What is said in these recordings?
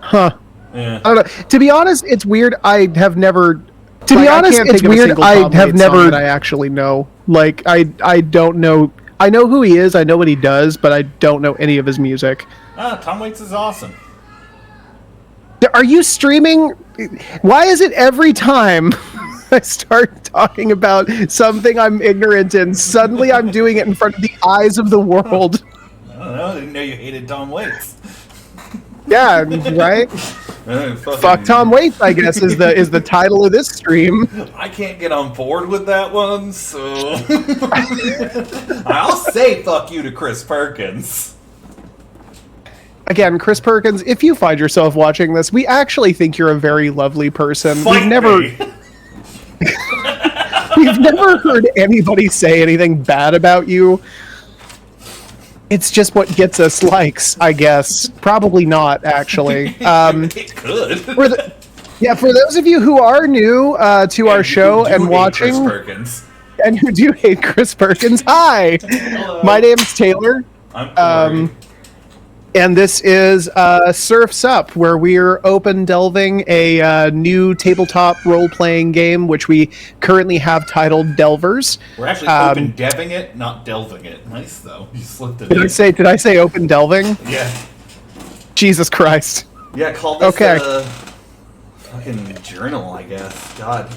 Huh. Yeah. I don't know. To be honest, it's weird. I have never. To be Like, honest, it's weird. I have never. That I actually know. Like, I don't know. I know who he is. I know what he does, but I don't know any of his music. Tom Waits is awesome. Are you streaming? Why is it every time I start talking about something I'm ignorant in, suddenly I'm doing it in front of the eyes of the world? I don't know. I didn't know you hated Tom Waits. Yeah, right? Fuck Tom Waits, I guess, is the title of this stream. I can't get on board with that one, so I'll say fuck you to Chris Perkins. Again, Chris Perkins, if you find yourself watching this, we actually think you're a very lovely person. Fight me. We've never heard anybody say anything bad about you. It's just what gets us likes, I guess. Probably not, actually. It could. For those of you who are new to our show and watching, Chris Perkins. and who do hate Chris Perkins, hi! Hello. My name's Taylor. I'm Corey. And this is Surf's Up, where we're open delving a new tabletop role-playing game, which we currently have titled Delvers. We're actually open deving it, not delving it. Nice though. You slipped it. Did I say open delving? Yeah. Jesus Christ. Yeah, call this Okay. fucking journal, I guess. God.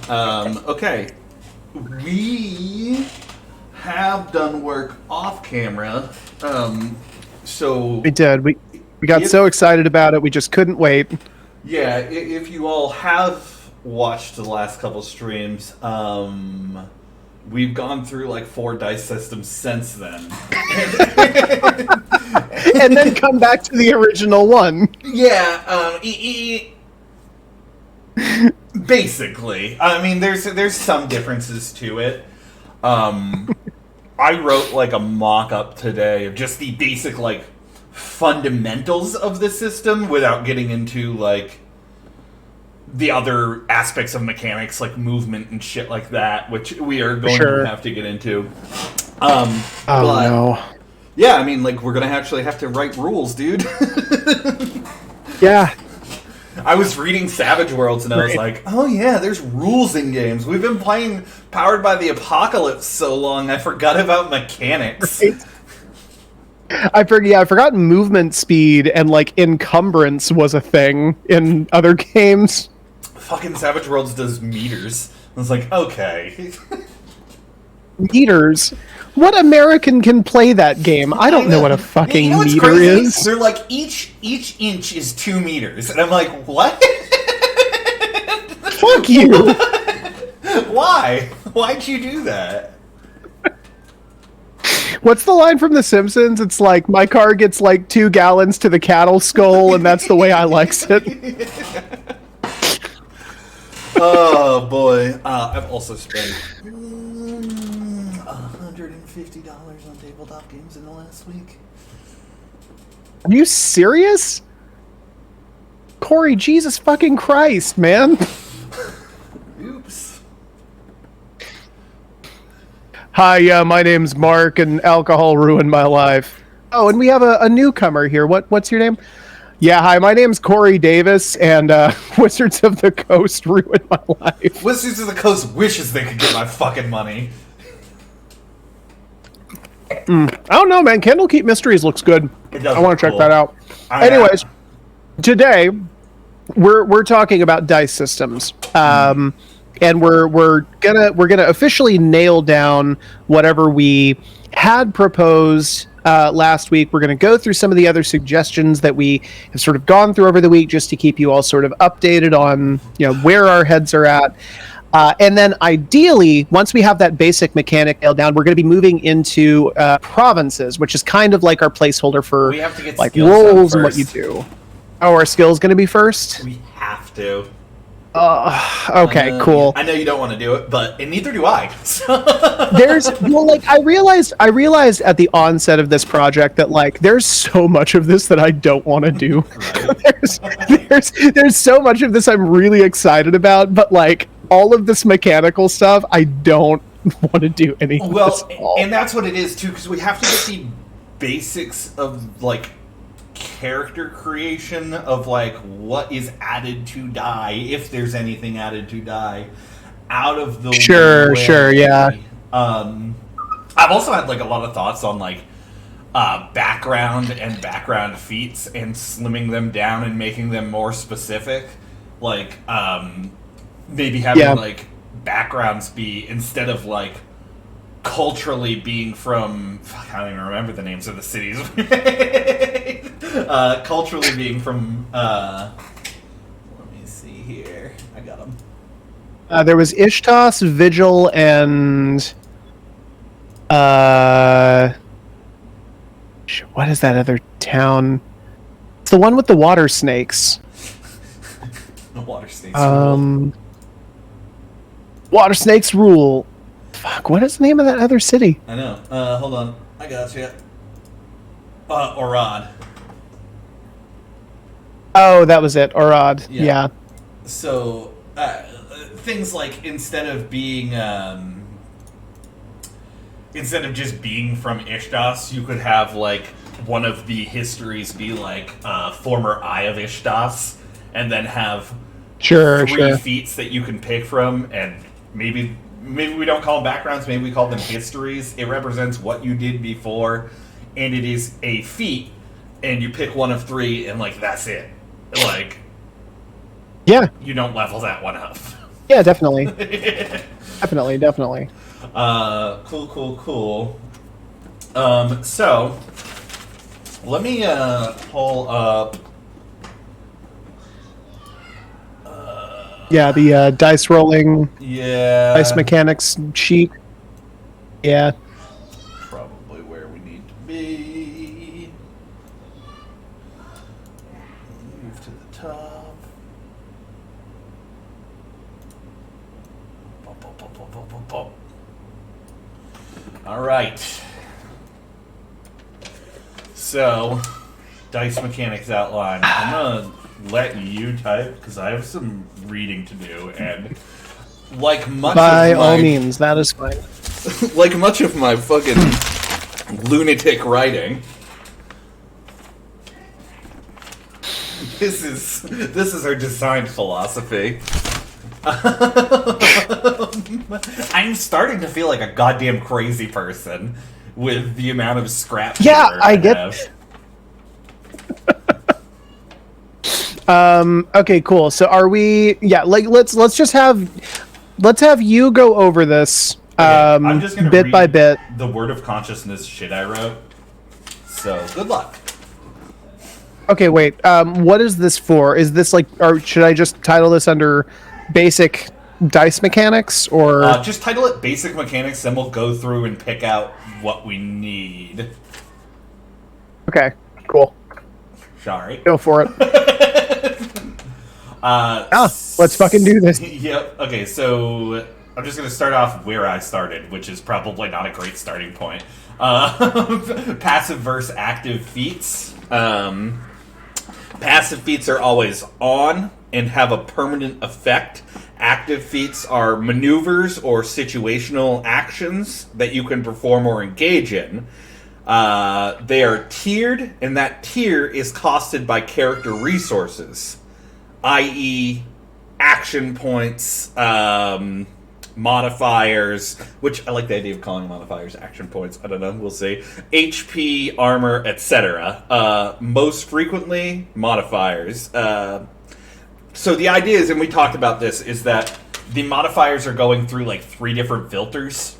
Okay. We have done work off camera. So We did. We got so excited about it, we just couldn't wait. yeah, if you all have watched the last couple streams, we've gone through like 4 dice systems since then. And then come back to the original one. Yeah, basically. I mean, there's some differences to it. I wrote like a mock-up today of just the basic like fundamentals of the system without getting into like the other aspects of mechanics like movement and shit like that, which we are going to have to get into. No. Yeah, I mean, like, we're gonna actually have to write rules, dude. Yeah. I was reading Savage Worlds and I was like, oh yeah, there's rules in games. We've been playing Powered by the Apocalypse so long, I forgot about mechanics. Right. I forgot movement speed and like encumbrance was a thing in other games. Fucking Savage Worlds does meters. I was like, okay. Meters? What American can play that game? I don't know what a fucking meter crazy? is. They're like, each inch is 2 meters. And I'm like, what? Fuck you! Why? Why'd you do that? What's the line from The Simpsons? It's like, my car gets like 2 gallons to the cattle skull, and that's the way I likes it. Oh, boy. I've also spent $150 on tabletop games in the last week. Are you serious? Corey, Jesus fucking Christ, man. Oops. Hi, my name's Mark, and alcohol ruined my life. Oh, and we have a newcomer here. What's your name? Yeah, hi, my name's Corey Davis, and Wizards of the Coast ruined my life. Wizards of the Coast wishes they could get my fucking money. I don't know, man. Candlekeep Mysteries looks good. It does I want to check cool. that out. Anyways, today we're talking about dice systems, and we're gonna officially nail down whatever we had proposed last week. We're gonna go through some of the other suggestions that we have sort of gone through over the week, just to keep you all sort of updated on where our heads are at. And then ideally, once we have that basic mechanic nailed down, we're going to be moving into provinces, which is kind of like our placeholder for we have to get like skills roles up and what you first. do. Oh, our skills going to be first? We have to. Okay, cool. I know you don't want to do it, and neither do I. I realized at the onset of this project that like there's so much of this that I don't want to do. Right. there's so much of this I'm really excited about, but like all of this mechanical stuff I don't want to do any of this at all. And that's what it is too, because we have to get the basics of like character creation of like what is added to die, if there's anything added to die, out of the Sure, way. yeah. I've also had like a lot of thoughts on like background and background feats and slimming them down and making them more specific. Like maybe having like backgrounds be, instead of like culturally being from, I don't even remember the names of the cities. Culturally being from let me see here, I got them. There was Ishtos, Vigil, and what is that other town? It's the one with the water snakes. The water snakes rule. Water snakes rule. Fuck, what is the name of that other city? I know. Hold on, I got you. Orad. Oh, that was it. Orad. Yeah. So things like, instead of just being from Ishtos, you could have like one of the histories be like former Eye of Ishtos, and then have three feats that you can pick from, and maybe we don't call them backgrounds, maybe we call them histories. It represents what you did before, and it is a feat, and you pick one of three, and like that's it. Like, yeah, you don't level that one up. Yeah, definitely. Definitely. Cool. So let me pull up. The dice rolling. Yeah. Dice mechanics sheet. Yeah. Probably where we need to be. Move to the top. All right. So, dice mechanics outline. I'm gonna let you type because I have some reading to do, and like much by of my, all means, that is fine. like much of my fucking lunatic writing, this is our design philosophy. I'm starting to feel like a goddamn crazy person with the amount of scrap. Yeah, I get. Okay, cool. So are we? Yeah, like let's have you go over this. I'm just gonna bit read by bit. The word of consciousness shit I wrote. So good luck. Okay, wait. What is this for? Is this like, or should I just title this under basic dice mechanics, or just title it basic mechanics, then we'll go through and pick out what we need. Okay, cool. Sorry. Go for it. Let's fucking do this. Yep. Okay, so I'm just going to start off where I started, which is probably not a great starting point. Passive versus active feats. Passive feats are always on and have a permanent effect. Active feats are maneuvers or situational actions that you can perform or engage in. They are tiered, and that tier is costed by character resources, i.e. action points, modifiers, which I like the idea of calling modifiers action points. I don't know, we'll see. HP, armor, etc. Most frequently, modifiers. So the idea is, and we talked about this, is that the modifiers are going through like 3 different filters.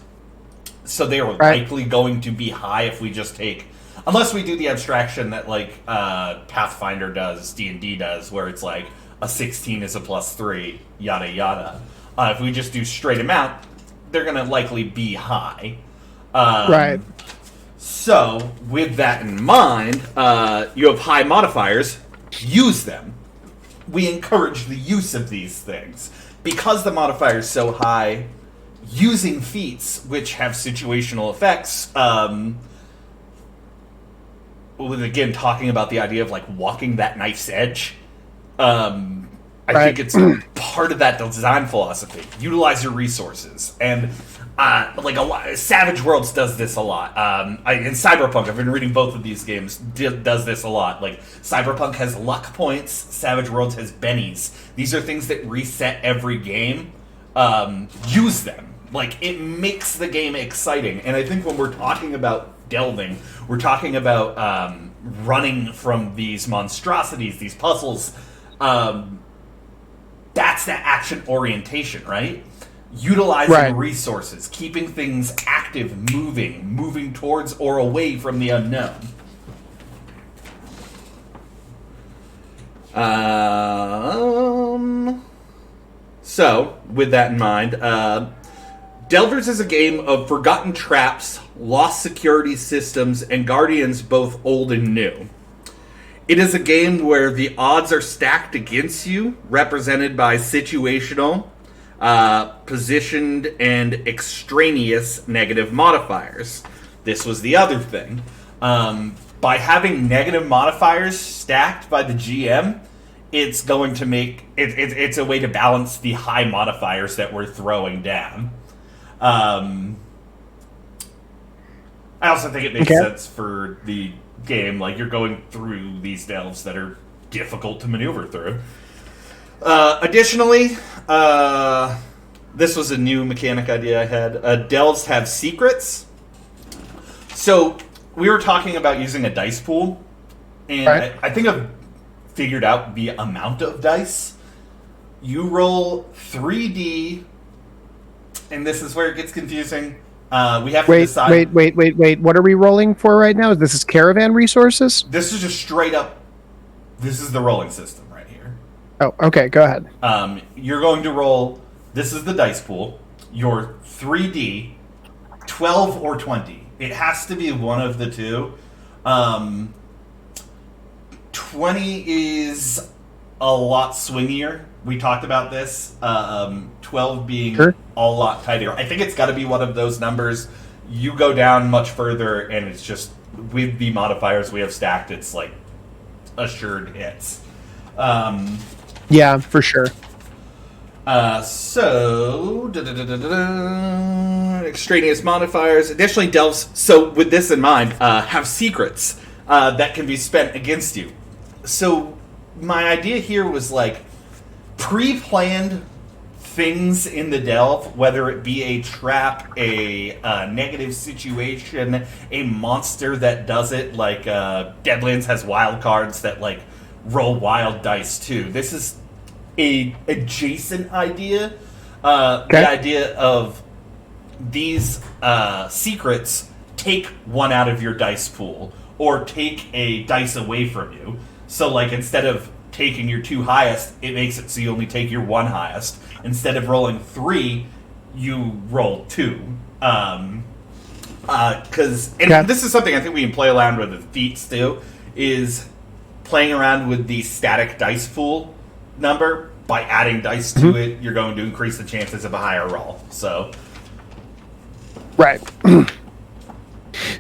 So they are likely going to be high if we just take, unless we do the abstraction that like Pathfinder does, D&D does, where it's like a 16 is a +3, yada yada. If we just do straight amount, they're going to likely be high. Right. So with that in mind, you have high modifiers. Use them. We encourage the use of these things. Because the modifier is so high, using feats which have situational effects, with again talking about the idea of like walking that knife's edge, I think it's part of that design philosophy. Utilize your resources. And Savage Worlds does this a lot. In Cyberpunk, I've been reading both of these games, does this a lot. Like, Cyberpunk has luck points, Savage Worlds has bennies. These are things that reset every game. Use them. Like, it makes the game exciting. And I think when we're talking about delving, we're talking about running from these monstrosities, these puzzles. That's that action orientation, right? Utilizing resources, keeping things active, moving towards or away from the unknown. So, with that in mind, Delvers is a game of forgotten traps, lost security systems, and guardians both old and new. It is a game where the odds are stacked against you, represented by situational, positioned, and extraneous negative modifiers. This was the other thing. By having negative modifiers stacked by the GM, it's going to make it's a way to balance the high modifiers that we're throwing down. I also think it makes sense for the game. Like, you're going through these delves that are difficult to maneuver through. Additionally, this was a new mechanic idea I had. Delves have secrets. So, we were talking about using a dice pool, and I think I've figured out the amount of dice. You roll 3D, and this is where it gets confusing. We have to decide... Wait. What are we rolling for right now? This is caravan resources? This is just straight up... This is the rolling system right here. Oh, okay, go ahead. You're going to roll... This is the dice pool. Your 3D, 12 or 20. It has to be one of the two. 20 is a lot swingier. We talked about this. 12 being a lot tighter. I think it's got to be one of those numbers. You go down much further, and it's just, with the modifiers we have stacked, it's like assured hits. Yeah, for sure. Extraneous modifiers. Additionally, delves, so with this in mind, have secrets that can be spent against you. So my idea here was like pre-planned things in the delve, whether it be a trap, a negative situation, a monster that does it, like Deadlands has wild cards that like roll wild dice too. This is a adjacent idea. The idea of these secrets take one out of your dice pool or take a dice away from you. So like instead of taking your two highest, it makes it so you only take your one highest. Instead of rolling 3, you roll 2. This is something I think we can play around with feats too, is playing around with the static dice pool number. By adding dice to it, you're going to increase the chances of a higher roll. So, right.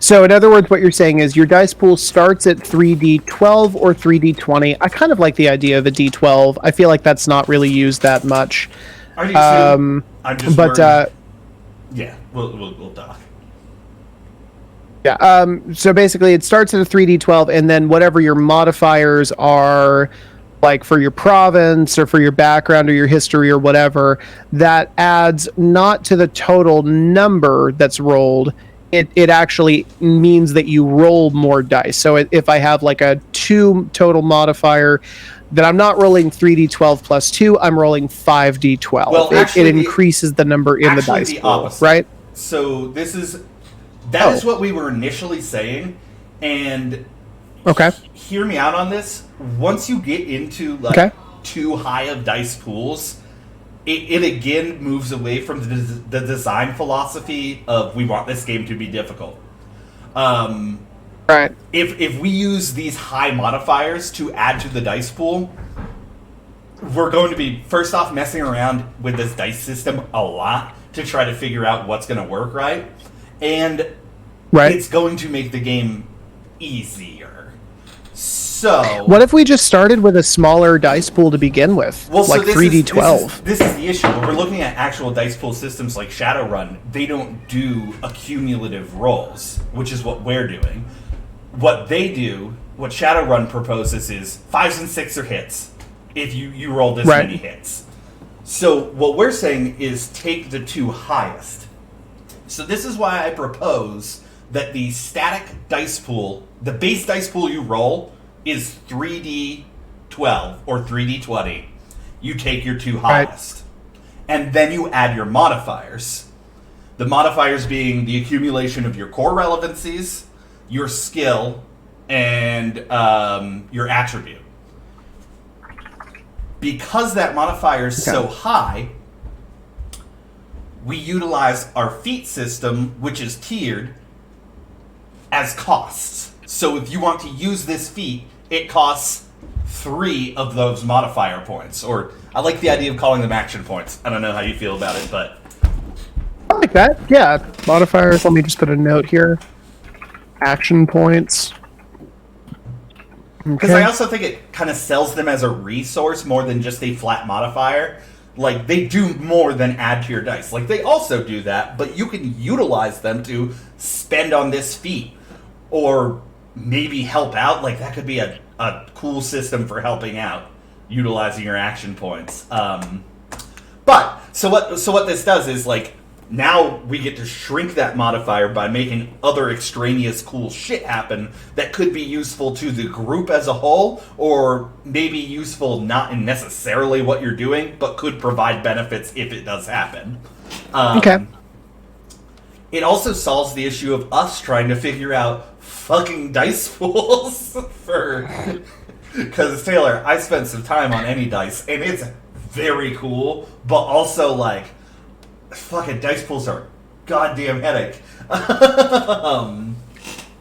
So, in other words, what you're saying is your dice pool starts at 3d12 or 3d20. I kind of like the idea of a d12. I feel like that's not really used that much. I do too. I'm just worried. Yeah, we'll talk. Yeah. So basically, it starts at a 3d12, and then whatever your modifiers are, like for your province or for your background or your history or whatever, that adds not to the total number that's rolled. It actually means that you roll more dice. So if I have like a 2 total modifier, then I'm not rolling 3d12 plus 2, I'm rolling 5d12. Well, it increases the number in the dice pool, opposite. Right? So that is what we were initially saying, and hear me out on this. Once you get into too high of dice pools, it again moves away from the design philosophy of we want this game to be difficult. Right. If we use these high modifiers to add to the dice pool, we're going to be, first off, messing around with this dice system a lot to try to figure out what's going to work right. And it's going to make the game easier. So What if we just started with a smaller dice pool to begin with, well, like so 3d12? This is the issue. When we're looking at actual dice pool systems like Shadowrun, they don't do accumulative rolls, which is what we're doing. What they do, what Shadowrun proposes, is 5s and 6s are hits if you roll this Right. many hits. So what we're saying is take the 2 highest. So this is why I propose that the static dice pool, the base dice pool you roll, is 3d12 or 3d20. You take your 2 highest. And then you add your modifiers. The modifiers being the accumulation of your core relevancies, your skill, and your attribute. Because that modifier is so high, we utilize our feat system, which is tiered, as costs. So if you want to use this feat, it costs 3 of those modifier points. Or I like the idea of calling them action points. I don't know how you feel about it, but I like that. Yeah, modifiers. Let me just put a note here. Action points. because I also think it kind of sells them as a resource more than just a flat modifier. Like, they do more than add to your dice. Like, they also do that, but you can utilize them to spend on this feat. Or maybe help out. Like, that could be a cool system for helping out, utilizing your action points. But, so what this does is, like, now we get to shrink that modifier by making other extraneous cool shit happen that could be useful to the group as a whole, or maybe useful not in necessarily what you're doing, but could provide benefits if it does happen. Okay. It also solves the issue of us trying to figure out fucking dice pools for... Because, Taylor, I spent some time on any dice, and it's very cool, but also, like, fucking dice pools are a goddamn headache.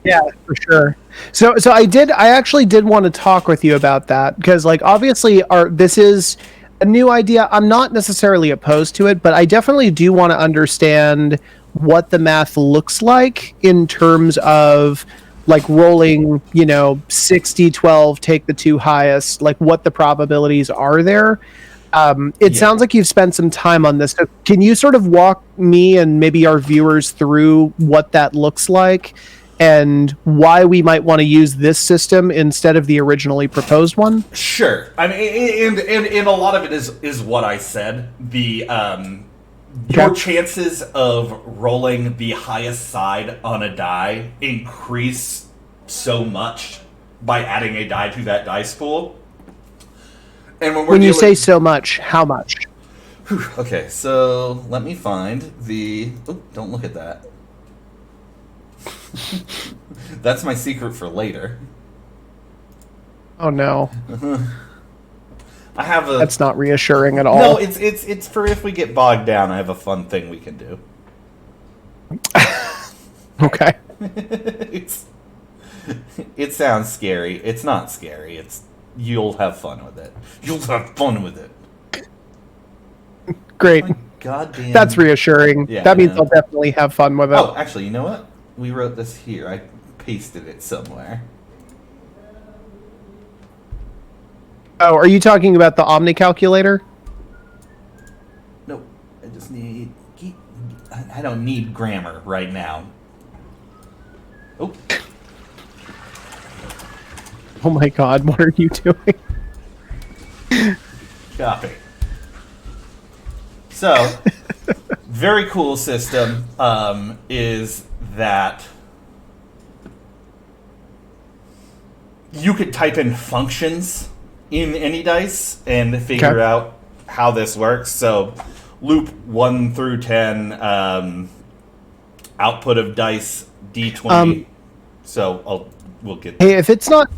Yeah, for sure. So I actually did want to talk with you about that, because, like, obviously this is a new idea. I'm not necessarily opposed to it, but I definitely do want to understand what the math looks like in terms of, like, rolling, 60-12, take the 2 highest, like, what the probabilities are there. It sounds like you've spent some time on this. So can you sort of walk me and maybe our viewers through what that looks like and why we might want to use this system instead of the originally proposed one? Sure. I mean, and a lot of it is what I said. Your chances of rolling the highest side on a die increase so much by adding a die to that dice pool. And when you say so much, how much? Okay, so let me find the... Oh, don't look at that. That's my secret for later. Oh no. I have a... That's not reassuring at all. No, it's for if we get bogged down, I have a fun thing we can do. Okay. It sounds scary. It's not scary. You'll have fun with it. You'll have fun with it. Great. Oh, goddamn. That's reassuring. Yeah, that means I'll definitely have fun with it. Oh, actually, you know what? We wrote this here. I pasted it somewhere. Oh, are you talking about the Omni calculator? No, I just need... I don't need grammar right now. Oh. Oh my god, what are you doing? Copy. So, very cool system is that you could type in functions in any dice and figure out how this works. So, loop 1 through 10, output of dice D20. We'll get. Hey, if it's not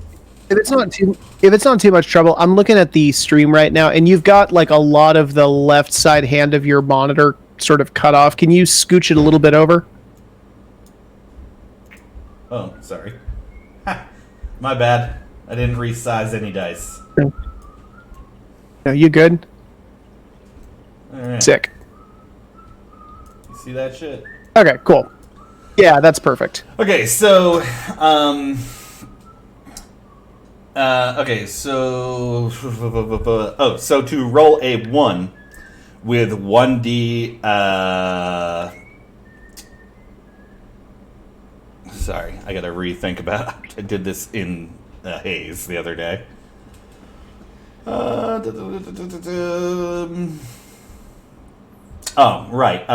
too much trouble, I'm looking at the stream right now, and you've got, like, a lot of the left side hand of your monitor sort of cut off. Can you scooch it a little bit over? Oh, sorry. My bad. I didn't resize any dice. No, you good? All right. Sick. You see that shit? Okay, cool. Yeah, that's perfect. Okay, so Okay, so so to roll a 1 with 1d. Sorry, I gotta rethink about. I did this in a haze the other day. Oh, right.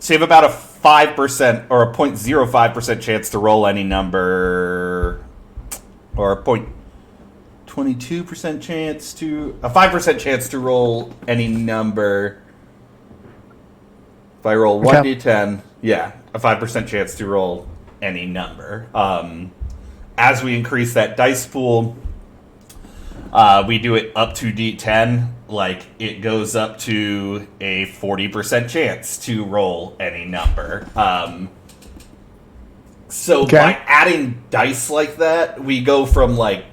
So you have about a 5% or a 0.05% chance to roll any number, or a 0.22% chance to a 5% chance to roll any number. If I roll 1d10, yeah, a 5% chance to roll any number. As we increase that dice pool, we do it up to d10. Like, it goes up to a 40% chance to roll any number. So by adding dice like that, we go from like,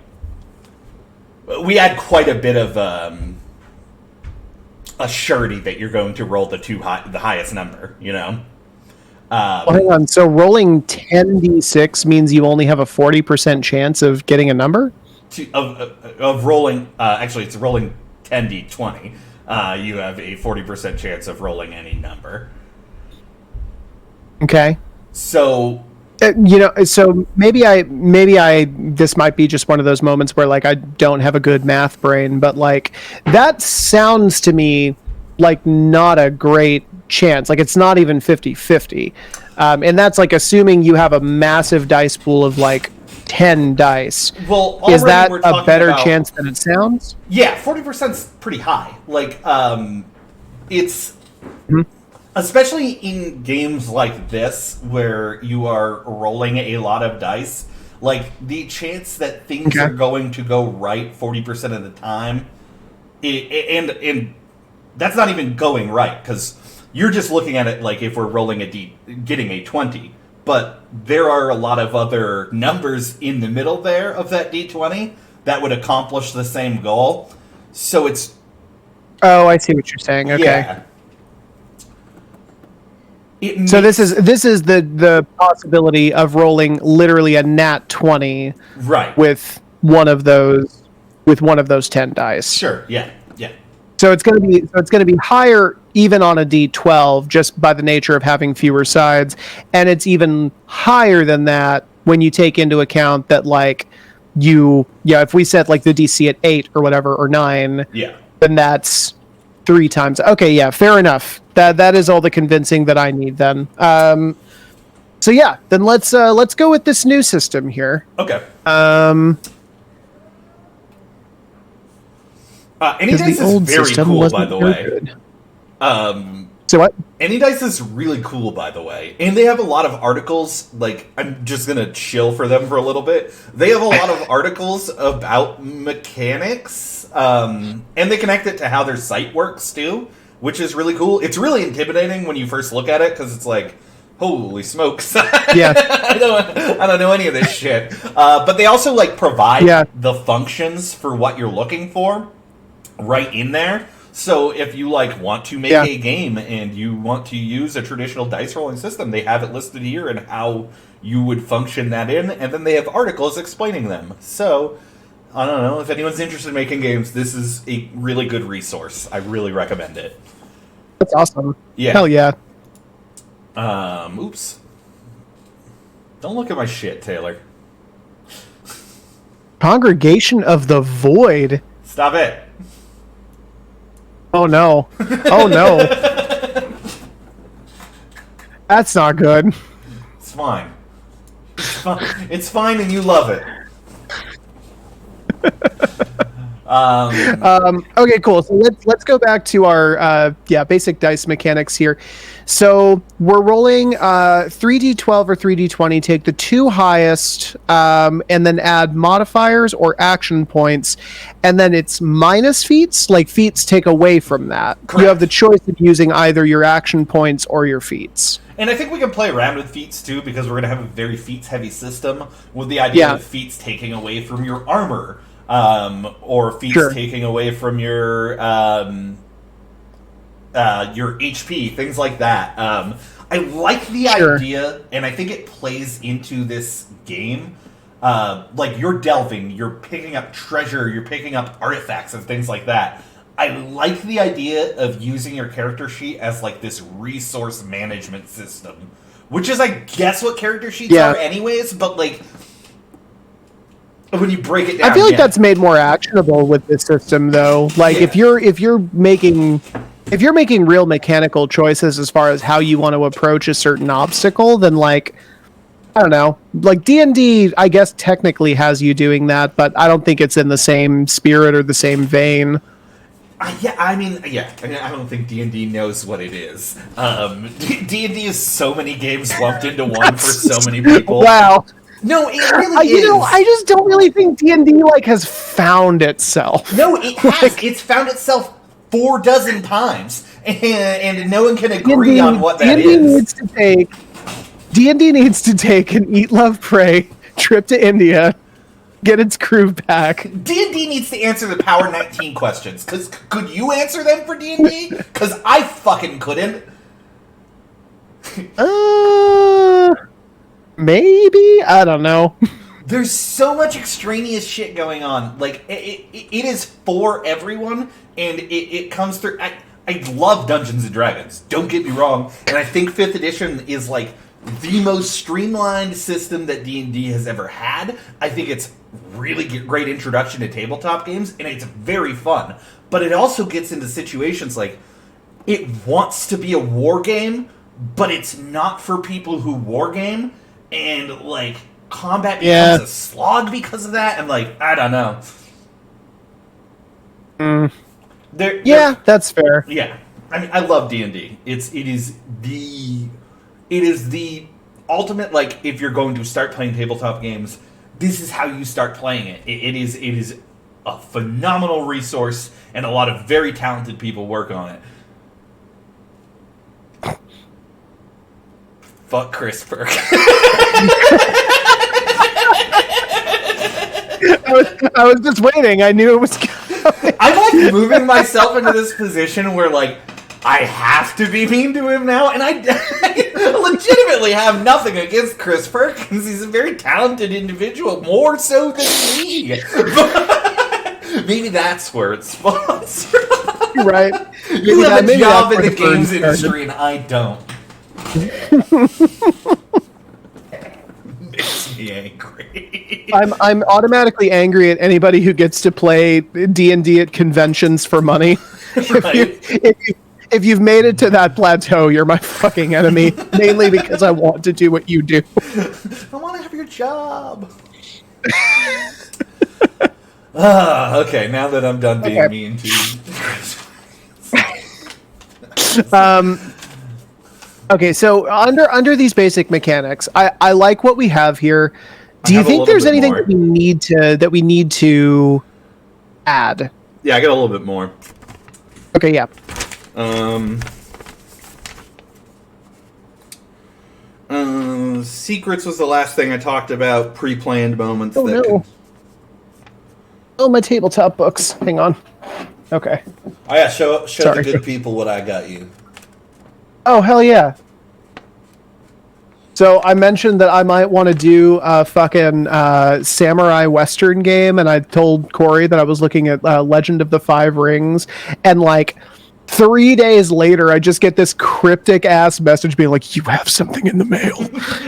we add quite a bit of a surety that you're going to roll the highest number, you know? Hang on. So rolling 10d6 means you only have a 40% chance of getting a number? Of rolling, actually, it's rolling 10d20. You have a 40% chance of rolling any number. Okay. So so maybe I this might be just one of those moments where like I don't have a good math brain, but like that sounds to me like not a great chance. Like it's not even 50-50. And that's like assuming you have a massive dice pool of like 10 dice. Well, is that a better chance than it sounds? Yeah, 40%'s pretty high. Like it's Mm-hmm. especially in games like this where you are rolling a lot of dice, like the chance that things are going to go right 40% of the time, and that's not even going right, because you're just looking at it like if we're rolling getting a 20, but there are a lot of other numbers in the middle there of that d20 that would accomplish the same goal. So it's... Oh, I see what you're saying. Okay. Yeah. So this is the possibility of rolling literally a nat 20 right with one of those 10 dice. Sure. Yeah. So it's going to be higher even on a d12 just by the nature of having fewer sides, and it's even higher than that when you take into account that like if we set like the DC at 8 or whatever or 9, then that's 3 times. Okay, yeah, fair enough. That is all the convincing that I need then. So yeah, then let's go with this new system here. Okay. Any dice is very cool, by the way. So what? Any dice is really cool, by the way, and they have a lot of articles. Like, I'm just gonna chill for them for a little bit. They have a lot of articles about mechanics, and they connect it to how their site works too, which is really cool. It's really intimidating when you first look at it because it's like, holy smokes! Yeah, I don't know any of this shit. But they also like provide the functions for what you're looking for right in there. So if you like want to make a game and you want to use a traditional dice rolling system, they have it listed here and how you would function that in, and then they have articles explaining them. So I don't know if anyone's interested in making games. This is a really good resource. I really recommend it. That's awesome. Yeah. Hell yeah. Oops. Don't look at my shit, Taylor. Congregation of the Void. Stop it. Oh no. Oh no. That's not good. It's fine. It's fine and you love it. Okay, cool. So let's go back to our basic dice mechanics here. So we're rolling 3d12 or 3d20. Take the 2 highest, and then add modifiers or action points, and then it's minus feats. Like feats take away from that. Correct. You have the choice of using either your action points or your feats. And I think we can play around with feats too, because we're going to have a very feats-heavy system with the idea of feats taking away from your armor. Or feats taking away from your HP, things like that. I like the idea, and I think it plays into this game. like you're delving, you're picking up treasure, you're picking up artifacts and things like that. I like the idea of using your character sheet as like this resource management system, which is, I guess, what character sheets are anyways, but like when you break it down, I feel like that's made more actionable with this system, though. Like if you're making real mechanical choices as far as how you want to approach a certain obstacle, then like, I don't know, like D&D, I guess technically has you doing that, but I don't think it's in the same spirit or the same vein. I mean, I don't think D&D knows what it is. D&D is so many games lumped into one for so many people. Wow. No, it really is. You know, I just don't really think D&D like has found itself. No, it has. It's found itself 4 dozen times, and no one can agree on what that is. D&D needs to take an Eat, Love, Pray trip to India, get its crew back. D&D needs to answer the Power 19 questions. Because could you answer them for D&D? Because I fucking couldn't. Maybe? I don't know. There's so much extraneous shit going on. Like, it is for everyone, and it comes through. I love Dungeons & Dragons, don't get me wrong. And I think 5th edition is, like, the most streamlined system that D&D has ever had. I think it's really great introduction to tabletop games, and it's very fun. But it also gets into situations like, it wants to be a war game, but it's not for people who war game, and, like, combat becomes a slog because of that, and, like, I don't know. That's fair. Yeah. I mean, I love D&D. It is the ultimate, like, if you're going to start playing tabletop games, this is how you start playing it. It is a phenomenal resource, and a lot of very talented people work on it. Fuck Chris Perk. I was just waiting. I knew it was coming. I'm like moving myself into this position where, like, I have to be mean to him now, and I legitimately have nothing against Chris Perkins. He's a very talented individual, more so than me. Maybe that's where it's sponsored. Right. You have a job in the games industry, and I don't. Makes me angry. I'm automatically angry at anybody who gets to play D&D at conventions for money. Right. If you've made it to that plateau, you're my fucking enemy. Mainly because I want to do what you do. I want to have your job. Okay, now that I'm done being mean to you. Okay, so under these basic mechanics, I like what we have here. Do you think there's anything that we need to add? Yeah, I got a little bit more. Okay, yeah. Secrets was the last thing I talked about. Pre-planned moments. Oh, my tabletop books. Hang on. Okay. Oh yeah, show the good people what I got you. Oh, hell yeah. So I mentioned that I might want to do a fucking samurai western game, and I told Corey that I was looking at Legend of the Five Rings, and like 3 days later, I just get this cryptic ass message being like, "You have something in the mail,"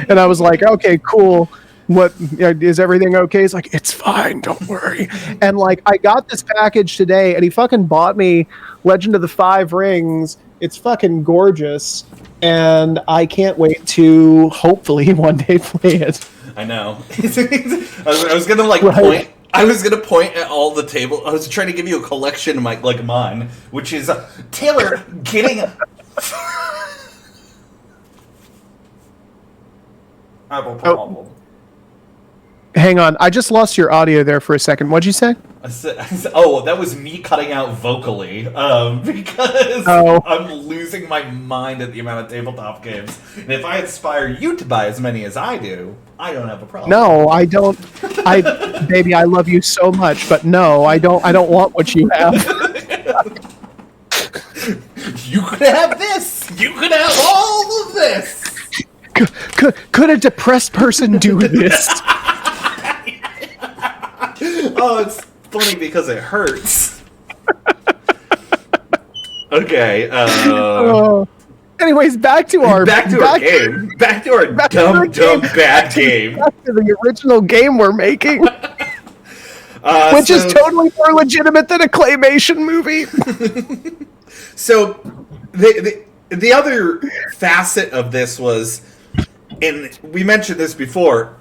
and I was like, "Okay, cool. What is everything okay?" He's like, "It's fine, don't worry." And like, I got this package today, and he fucking bought me Legend of the Five Rings. It's fucking gorgeous, and I can't wait to hopefully one day play it. I know. I was gonna like point. I was gonna point at all the table. I was trying to give you a collection like mine, which is Taylor getting. I have a problem. Hang on, I just lost your audio there for a second. What'd you say? I said, oh, that was me cutting out vocally, because I'm losing my mind at the amount of tabletop games. And if I inspire you to buy as many as I don't have a problem. No, I don't. Baby, I love you so much, but no, I don't want what you have. You could have this. You could have all of this. Could a depressed person do this? Oh, it's funny because it hurts. Okay. Anyways, back to our game. Back to our dumb bad game. Back to the original game we're making, which is totally more legitimate than a claymation movie. So, the other facet of this was, and we mentioned this before,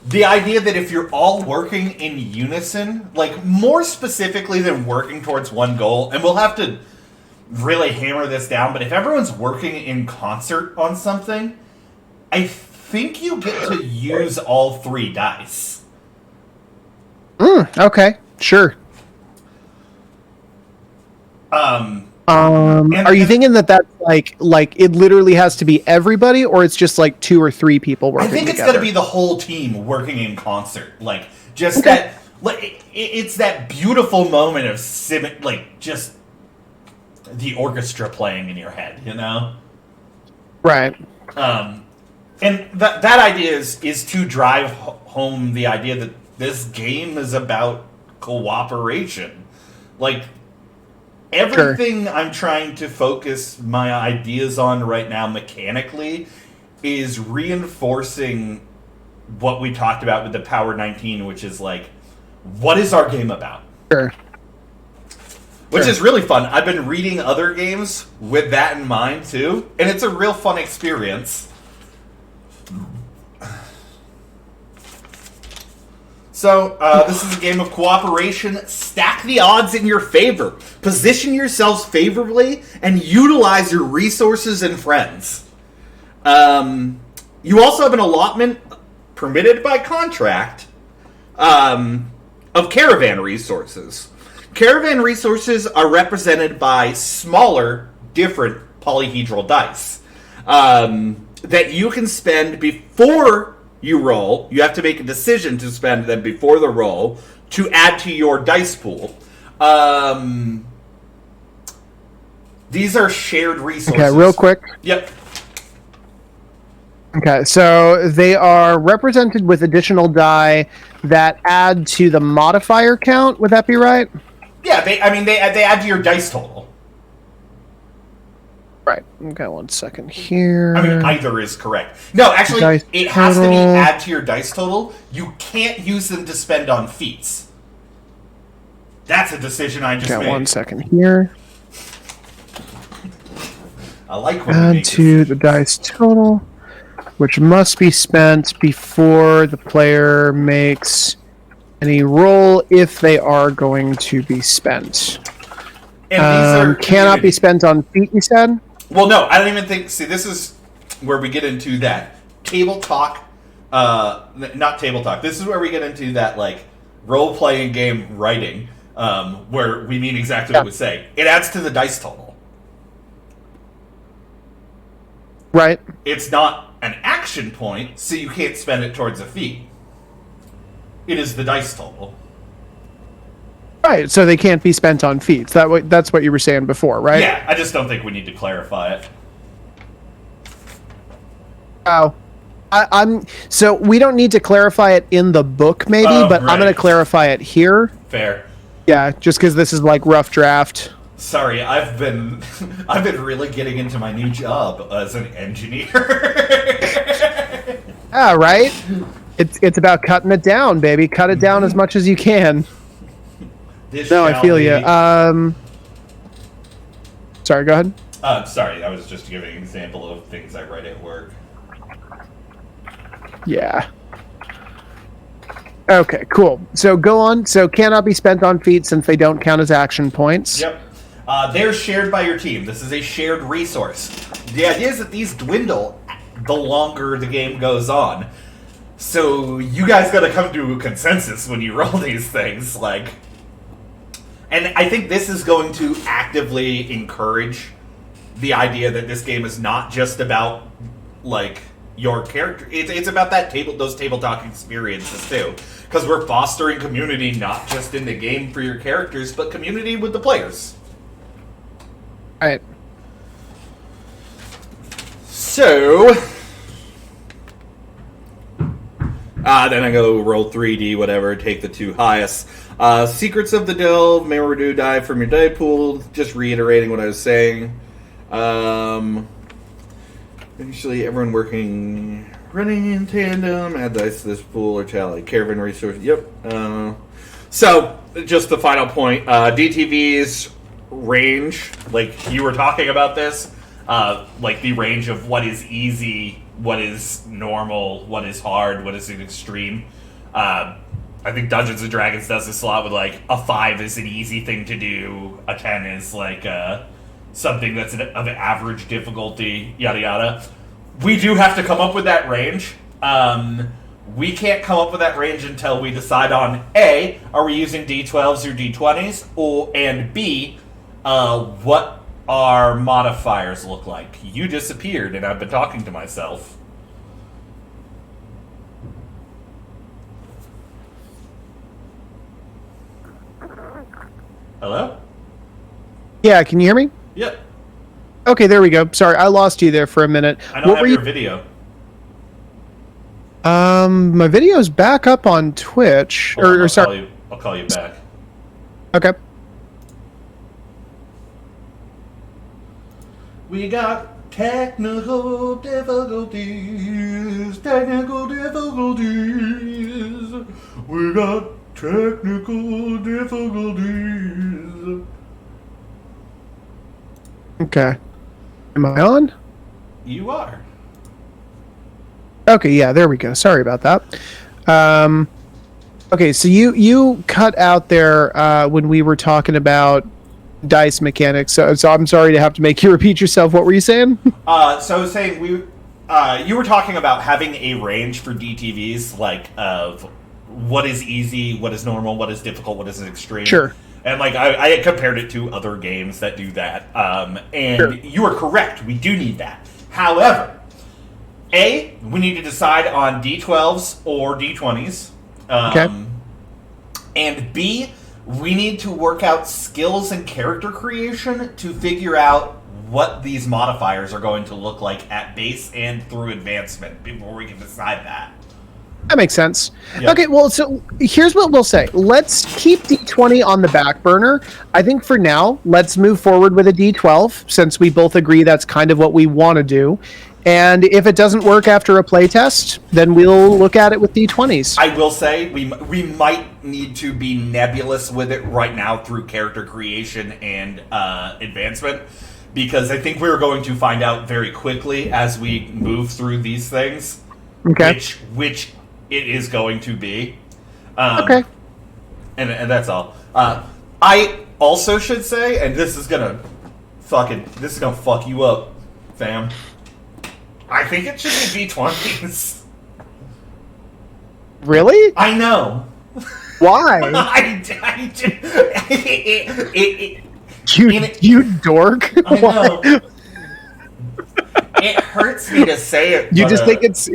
the idea that if you're all working in unison, like more specifically than working towards one goal, and we'll have to really hammer this down, but if everyone's working in concert on something, I think you get to use all 3 dice. Okay, sure. Are you thinking that that's like it literally has to be everybody, or it's just like 2 or 3 people working together? I think it's going to be the whole team working in concert. Like, just that, like, it's that beautiful moment of just the orchestra playing in your head, you know? Right. And that idea is to drive home the idea that this game is about cooperation. Like, everything I'm trying to focus my ideas on right now mechanically is reinforcing what we talked about with the Power 19, which is like, what is our game about? Sure. Which is really fun. I've been reading other games with that in mind, too, and it's a real fun experience. So, this is a game of cooperation. Stack the odds in your favor. Position yourselves favorably and utilize your resources and friends. You also have an allotment permitted by contract of caravan resources. Caravan resources are represented by smaller, different polyhedral dice that you can spend before you roll. You have to make a decision to spend them before the roll to add to your dice pool. These are shared resources. Okay, real quick. Yep. Okay, so they are represented with additional die that add to the modifier count. Would that be right? Yeah, they add to your dice total. Right. Okay, 1 second here. I mean, either is correct. No, actually, Dice it has to be total. add to your dice total. You can't use them to spend on feats. That's a decision I just Okay, made. 1 second here. I like when we Add make to the dice total, which must be spent before the player makes any roll if they are going to be spent. And these are cannot be spent on feet, you said? Well, no, I don't even think... See, this is where we get into that table talk... not table talk. This is where we get into that, like, role-playing game writing, where we mean exactly what we say. It adds to the dice total. Right. It's not an action point, so you can't spend it towards a feat. It is the dice total. Right, so they can't be spent on feats. That's what you were saying before, right? Yeah, I just don't think we need to clarify it. Oh. So we don't need to clarify it in the book, maybe, but right. I'm going to clarify it here. Fair. Yeah, just because this is like rough draft. Sorry, I've been really getting into my new job as an engineer. Ah, right. It's about cutting it down, baby. Cut it down as much as you can. No, I feel you. Sorry, go ahead. Sorry, I was just giving an example of things I write at work. Yeah. Okay, cool. So go on. So cannot be spent on feats since they don't count as action points. Yep. They're shared by your team. This is a shared resource. The idea is that these dwindle the longer the game goes on. So you guys gotta come to a consensus when you roll these things, like... And I think this is going to actively encourage the idea that this game is not just about, like, your character. It's about those table talk experiences, too. Because we're fostering community not just in the game for your characters, but community with the players. Right. So... then I go roll 3D, whatever, take the 2 highest. Secrets of the Delve may or do die from your die pool. Just reiterating what I was saying. Usually everyone running in tandem. Add dice to this pool or tally. Caravan resources. Yep. So, just the final point. DTV's range, like you were talking about this, like the range of what is easy, what is normal, what is hard, what is an extreme. I think Dungeons & Dragons does this a lot with, like, a 5 is an easy thing to do, a 10 is, like, something that's of an average difficulty, yada yada. We do have to come up with that range. We can't come up with that range until we decide on A, are we using D12s or D20s, and B, what our modifiers look like. You disappeared, and I've been talking to myself. Hello? Yeah, can you hear me? Yep. Okay, there we go. Sorry, I lost you there for a minute. I don't have your video. My video's back up on Twitch. Sorry. I'll call you back. Okay. We got technical difficulties. We got technical difficulties. Okay. Am I on? You are. Okay, yeah, there we go. Sorry about that. Okay, so you cut out there when we were talking about dice mechanics. So I'm sorry to have to make you repeat yourself. What were you saying? So I was saying you were talking about having a range for DTVs, like of what is easy, what is normal, what is difficult, what is extreme. Sure. And like I compared it to other games that do that. And sure. You are correct. We do need that. However, A, we need to decide on D12s or D20s. Okay. And B, we need to work out skills and character creation to figure out what these modifiers are going to look like at base and through advancement before we can decide that. That makes sense. Yeah. Okay, well, so here's what we'll say. Let's keep D20 on the back burner. I think for now, let's move forward with a D12, since we both agree that's kind of what we want to do. And if it doesn't work after a playtest, then we'll look at it with D20s. I will say, we might need to be nebulous with it right now through character creation and advancement, because I think we're going to find out very quickly as we move through these things, okay, which it is going to be. Okay. And that's all. I also should say, and this is gonna fuck you up, fam. I think it should be D20s. Really? I know. Why? You dork. I know. It hurts me to say it. You just think it's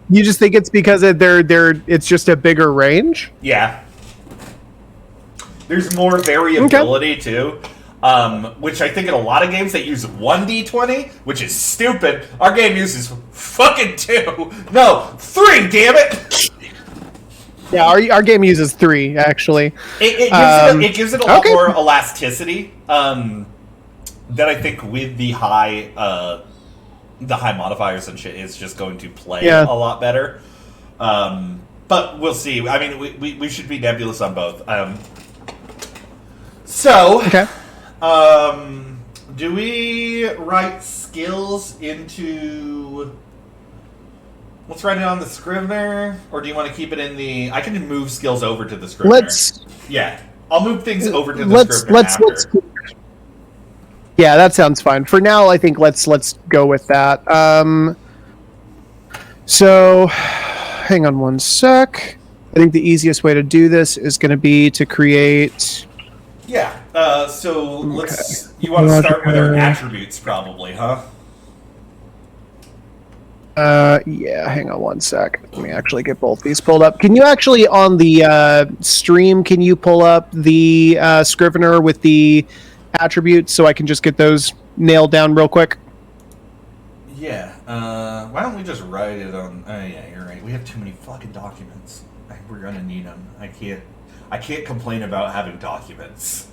you just think it's because it's just a bigger range? Yeah. There's more variability too. Which I think in a lot of games they use 1d20, which is stupid. Our game uses fucking 2. No, 3, damn it! Yeah, our game uses 3, actually. It gives it a lot more elasticity. That I think with the high modifiers and shit is just going to play a lot better. But we'll see. I mean, we should be nebulous on both. Okay. Do we write skills into... Let's write it on the Scrivener, or do you want to keep it in the... I can move skills over to the Scrivener. Yeah, I'll move things over to the Scrivener after. Yeah, that sounds fine. For now, I think let's go with that. So, hang on one sec. I think the easiest way to do this is going to be to create... Yeah, so let's... You want to start with our attributes, probably, huh? Yeah, hang on one sec. Let me actually get both these pulled up. Can you actually, on the stream, can you pull up the Scrivener with the attributes so I can just get those nailed down real quick? Yeah, why don't we just write it on... Oh, yeah, you're right. We have too many fucking documents. We're gonna need them. I can't... I can't complain about having documents.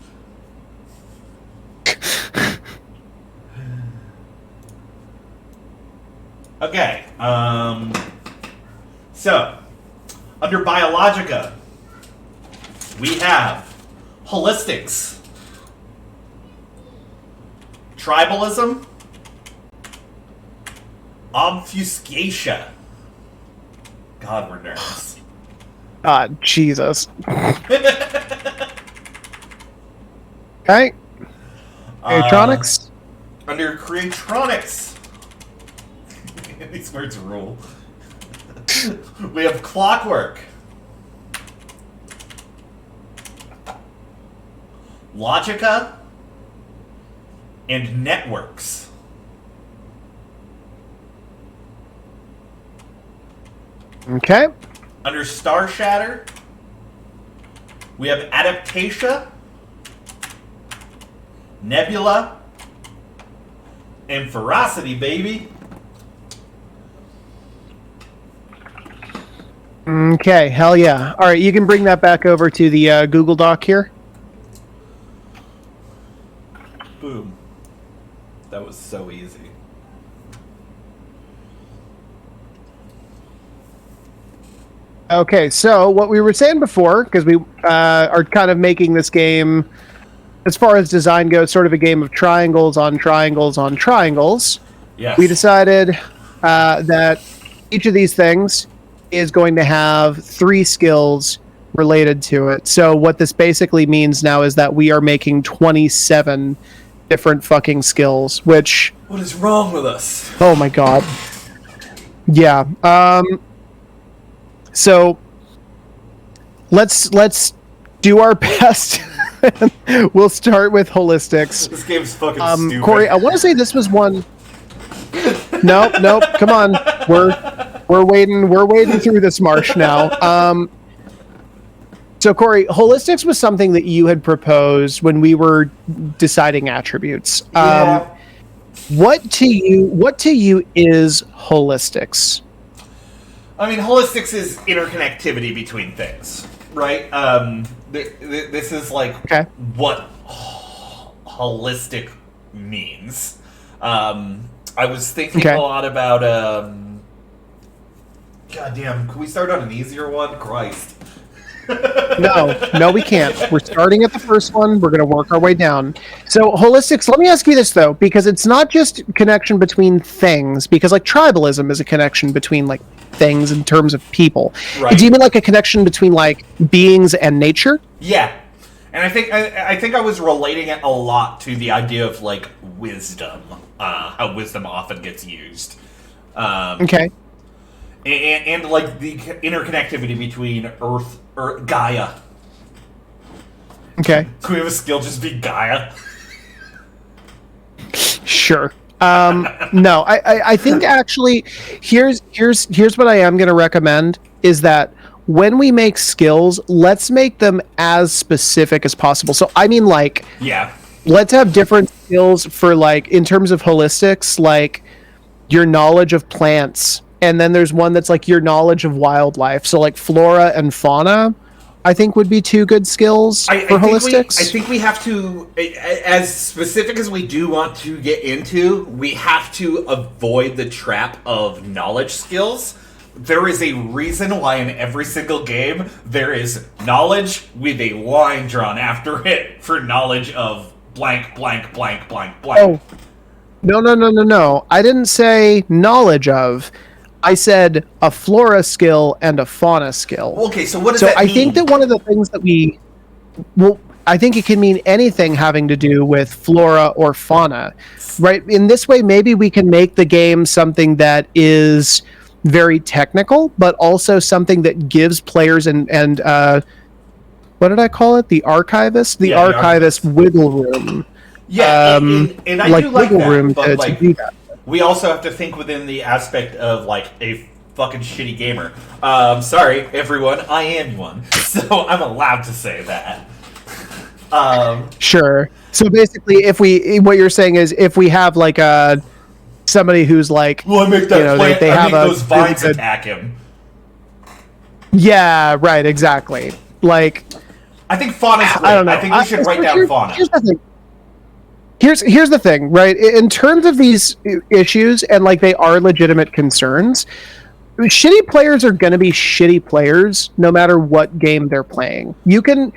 Okay. So, under Biologica, we have holistics, tribalism, obfuscation. God, we're nerds. Jesus. Okay. Electronics. Under Creatronics. These words rule. We have clockwork. Logica. And networks. Okay. Under Star Shatter, we have Adaptatia, Nebula, and Ferocity, baby. Okay, hell yeah. All right, you can bring that back over to the Google Doc here. Boom. That was so easy. Okay, so what we were saying before, because we are kind of making this game, as far as design goes, sort of a game of triangles on triangles on triangles. Yes. We decided that each of these things is going to have 3 skills related to it. So what this basically means now is that we are making 27 different fucking skills, which... What is wrong with us? Oh my god. Yeah. So let's do our best. We'll start with holistics. This game's fucking stupid. Corey, I want to say this was one. Nope. Come on, we're waiting through this marsh now. So Corey, holistics was something that you had proposed when we were deciding attributes. Yeah. What to you is holistics? I mean, holistics is interconnectivity between things, right? This is like what holistic means. I was thinking a lot about. Goddamn, can we start on an easier one? Christ. No, we can't. We're starting at the first one. We're going to work our way down. So holistics, let me ask you this, though, because it's not just connection between things, because like tribalism is a connection between like things in terms of people. Right. Do you mean like a connection between like beings and nature? Yeah. And I think I was relating it a lot to the idea of like wisdom, how wisdom often gets used. Okay. And like the interconnectivity between Earth or Gaia. Okay. Can we have a skill just be Gaia? Sure. No, I think actually here's what I am going to recommend is that when we make skills, let's make them as specific as possible. So I mean like let's have different skills for like in terms of holistics, like your knowledge of plants. And then there's one that's like your knowledge of wildlife. So like flora and fauna, I think would be 2 good skills for holistics. I think we have to, as specific as we do want to get into, we have to avoid the trap of knowledge skills. There is a reason why in every single game there is knowledge with a line drawn after it for knowledge of blank, blank, blank, blank, blank. Oh, no. I didn't say knowledge of. I said a flora skill and a fauna skill. Okay, so what does that mean? So I think that one of the things that I think it can mean anything having to do with flora or fauna, right? In this way, maybe we can make the game something that is very technical, but also something that gives players and what did I call it? The archivist? The archivist wiggle room. Yeah, and I do like wiggle that, room but to do that. We also have to think within the aspect of, like, a fucking shitty gamer. Sorry, everyone, I am one. So I'm allowed to say that. Sure. So basically, what you're saying is if we have, like, somebody who's, like... Well, I make that plant, they have those vines attack him. Yeah, right, exactly. Like, I think fauna's great. I don't know. I think we should write down fauna. Here's the thing. Here's the thing, right? In terms of these issues, and like they are legitimate concerns, shitty players are going to be shitty players no matter what game they're playing. You can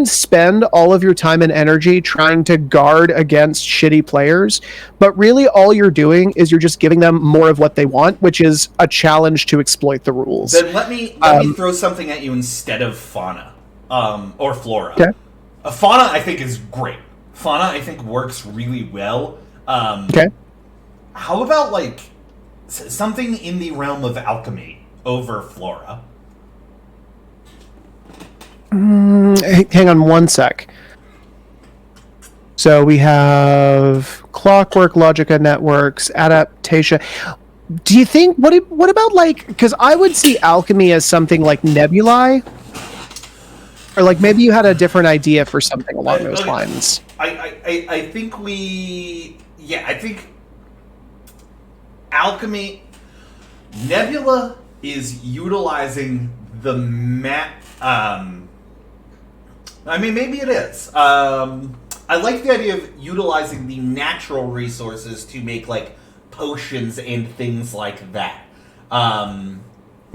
spend all of your time and energy trying to guard against shitty players, but really all you're doing is you're just giving them more of what they want, which is a challenge to exploit the rules. Then let me throw something at you instead of fauna or flora. Okay. Fauna I think is great. Fauna I think works really well. Okay. How about like something in the realm of alchemy over flora? Hang on one sec. So we have clockwork, logica networks, adaptation. Do you think what about like, because I would see alchemy as something like nebulae, or like maybe you had a different idea for something along those lines. I think I think alchemy nebula is utilizing the I mean, maybe it is. I like the idea of utilizing the natural resources to make like potions and things like that.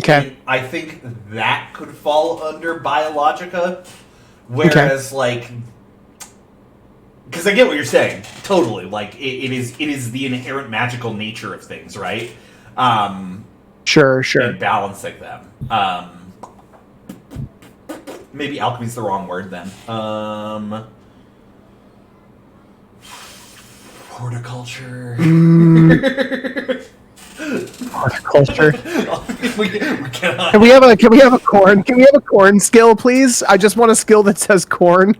Okay. I think that could fall under Biologica, whereas like, because I get what you're saying, totally. Like it is the inherent magical nature of things, right? Sure. And balancing them. Maybe alchemy's the wrong word then. Horticulture. Horticulture. we cannot. Can we have a corn skill, please? I just want a skill that says corn,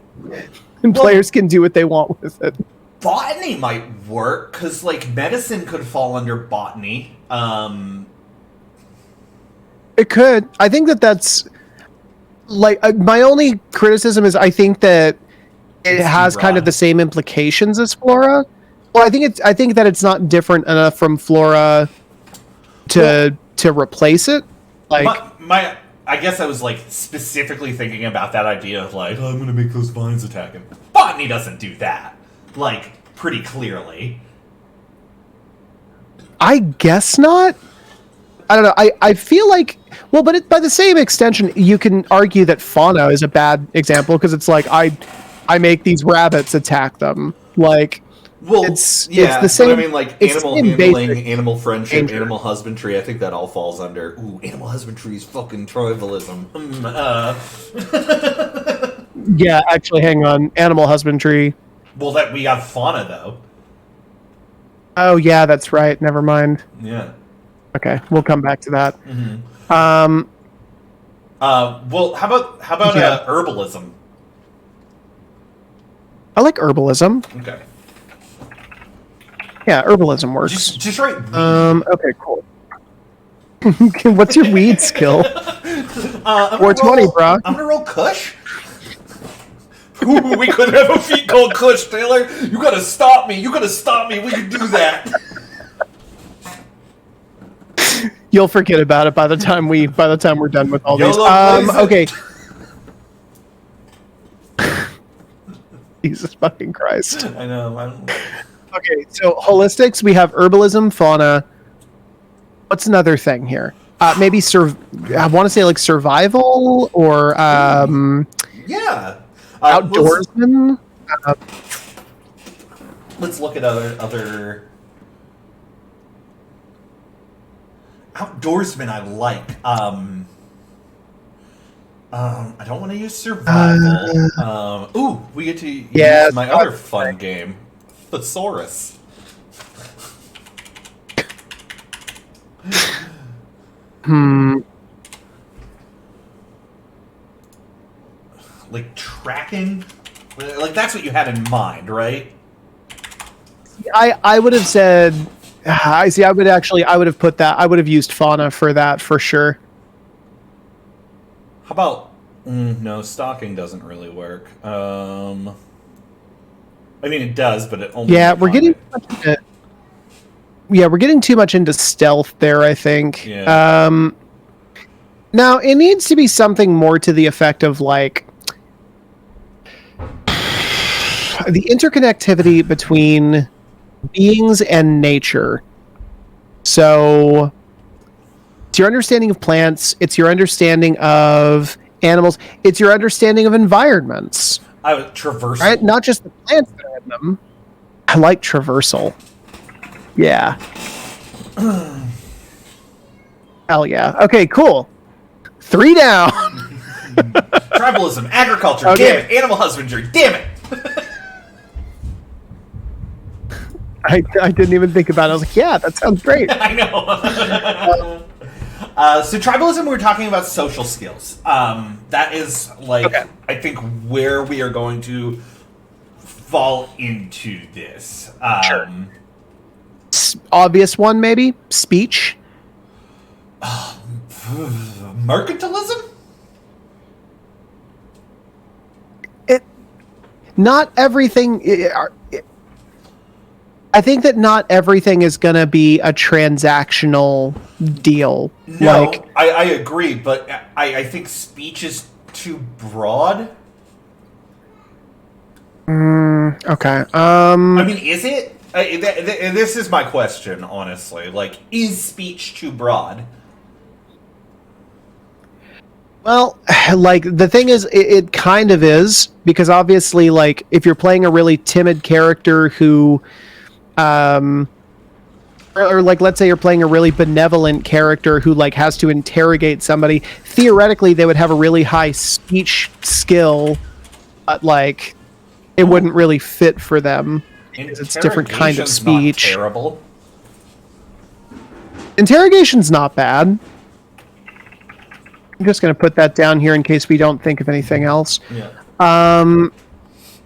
and players can do what they want with it. Botany might work because like medicine could fall under botany. It could. I think that's like my only criticism is I think that it has kind of the same implications as flora. Well, I think that it's not different enough from flora to replace it. Like I guess I was like specifically thinking about that idea of like, oh, I'm gonna make those vines attack him. Botany doesn't do that. Like pretty clearly. I guess not. I don't know. I feel like, well, but by the same extension, you can argue that fauna is a bad example because it's like I make these rabbits attack them. Like, well, it's the same. But I mean, like animal handling, animal friendship, danger. Animal husbandry. I think that all falls under. Ooh, animal husbandry is fucking tribalism. Yeah, actually, hang on. Animal husbandry. Well, that we have fauna though. Oh yeah, that's right. Never mind. Yeah. Okay, we'll come back to that. Mm-hmm. Well, how about herbalism? I like herbalism. Okay. Yeah, herbalism works. Just write. Okay, cool. What's your weed skill? 420, bro. I'm gonna roll Kush. Ooh, we could have a feat called Kush, Taylor. You gotta stop me. We can do that. You'll forget about it by the time we're done with all these. YOLO Okay. Jesus fucking Christ. I know. Okay, so holistics, we have herbalism, fauna. What's another thing here? Maybe I want to say like survival or Yeah. Outdoorsman. Let's look at other. Outdoorsman, I like. I don't want to use survival. Ooh, we get to use my other fun game, Thesaurus. Like tracking, like that's what you had in mind, right? I would have said. I see. I would have put that. I would have used fauna for that for sure. How about no? Stalking doesn't really work. I mean, it does, but it only. Yeah, we're getting. We're getting too much into stealth there. I think. Yeah. Now it needs to be something more to the effect of like, the interconnectivity between beings and nature. So it's your understanding of plants, it's your understanding of animals, it's your understanding of environments. Traversal. Right? Not just the plants that are in them. I like traversal. Yeah. Hell yeah. Okay, cool. 3 down. Tribalism, agriculture, Okay. damn it, animal husbandry, damn it. I didn't even think about it. I was like, yeah, that sounds great. I know. So tribalism, we're talking about social skills. That is Okay. I think where we are going to fall into this. Sure. Obvious one, maybe? Speech? Mercantilism? Not everything... I think that not everything is going to be a transactional deal. No, I agree, but I think speech is too broad. Okay. I mean, is it? This is my question, honestly. Like, is speech too broad? Well, like, the thing is, it kind of is, because obviously, like, if you're playing a really timid character who, or like, let's say you're playing a really benevolent character who, like, has to interrogate somebody, theoretically, they would have a really high speech skill, but, like, it wouldn't really fit for them. It's a different kind of speech. Not terrible. Interrogation's not bad. I'm just going to put that down here in case we don't think of anything else. Yeah.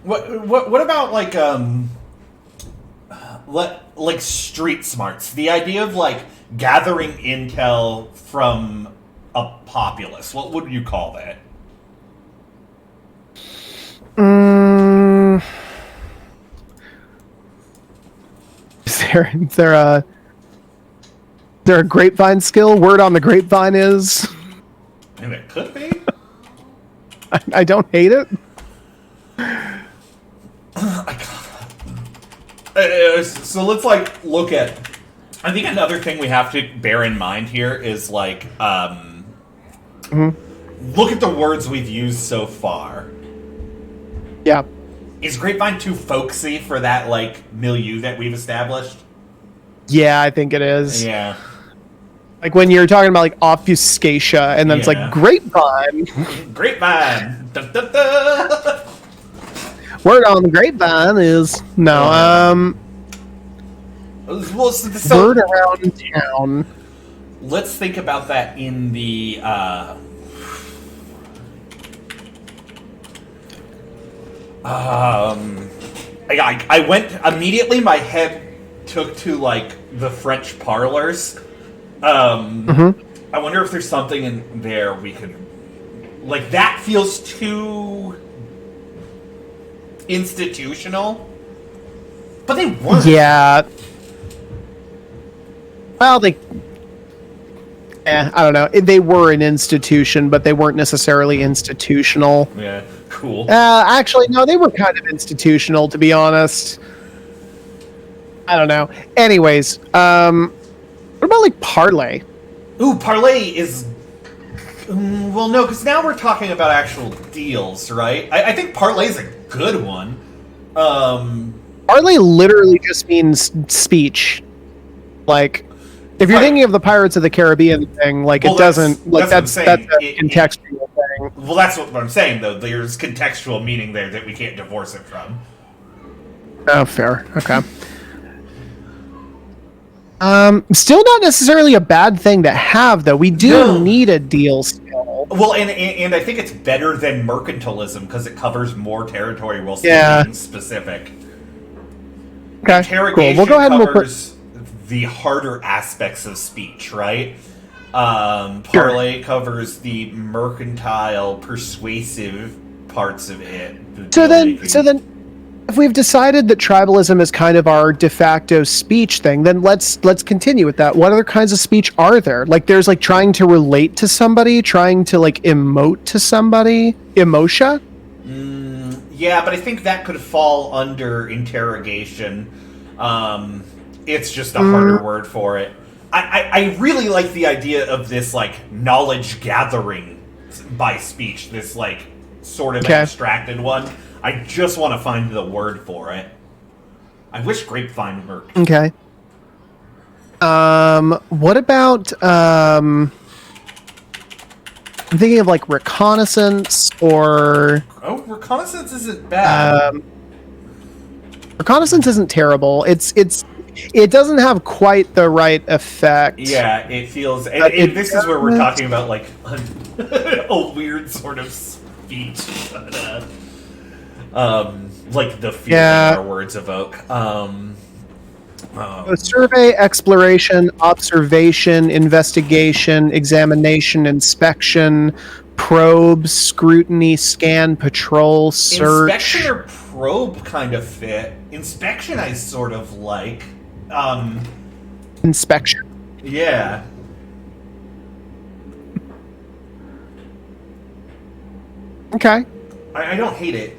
What What about like street smarts? The idea of like gathering intel from a populace. What would you call that? Is there a grapevine skill? Word on the grapevine is... And it could be. I don't hate it. So let's like look at. I think another thing we have to bear in mind here is like, look at the words we've used so far. Yeah. Is grapevine too folksy for that like milieu that we've established? Yeah, I think it is. Yeah. Like when you're talking about like obfuscatia, and then it's like grapevine. Grapevine. Dun, dun, dun. Word on the grapevine is no. Well, so Word around town. let's think about that in the. I went immediately. My head took to like the French parlors. I wonder if there's something in there we could, like, that feels too institutional. But they weren't. Yeah. Well, I don't know. They were an institution, but they weren't necessarily institutional. Yeah, cool. Actually, no, they were kind of institutional, to be honest. I don't know. Anyways, what about like parlay? Ooh, parlay is. Well, no, because now we're talking about actual deals, right? I think parlay is a good one. Parlay literally just means speech. Like, if you're thinking of the Pirates of the Caribbean thing, like, Well, it doesn't, like, that's a contextual thing. Well, that's what I'm saying, though. There's contextual meaning there that we can't divorce it from. Oh, fair. Okay. Still not necessarily a bad thing to have, though. We do need a deal skill. Well, and I think it's better than mercantilism because it covers more territory while still being specific. Okay, cool. We'll go ahead and we'll put the harder aspects of speech, right? Parlay covers the mercantile, persuasive parts of it. So then, if we've decided that tribalism is kind of our de facto speech thing, then let's continue with that. What other kinds of speech are there? Like, there's like trying to relate to somebody, trying to like emote to somebody, emotia. Yeah, but I think that could fall under interrogation. It's just a harder word for it. I really like the idea of this, like, knowledge gathering by speech, this, like, sort of abstracted one. I just want to find the word for it. I wish grapevine worked. Okay. What about, I'm thinking of, like, reconnaissance or... Oh, reconnaissance isn't bad. Reconnaissance isn't terrible. It doesn't have quite the right effect. Yeah, it feels... And this is where we're talking about, like, a weird sort of speech. Like the feeling our words evoke. Survey, exploration, observation, investigation, examination, inspection, probe, scrutiny, scan, patrol, search. Inspection or probe kind of fit. Inspection I sort of like. Inspection. Yeah. Okay. I don't hate it.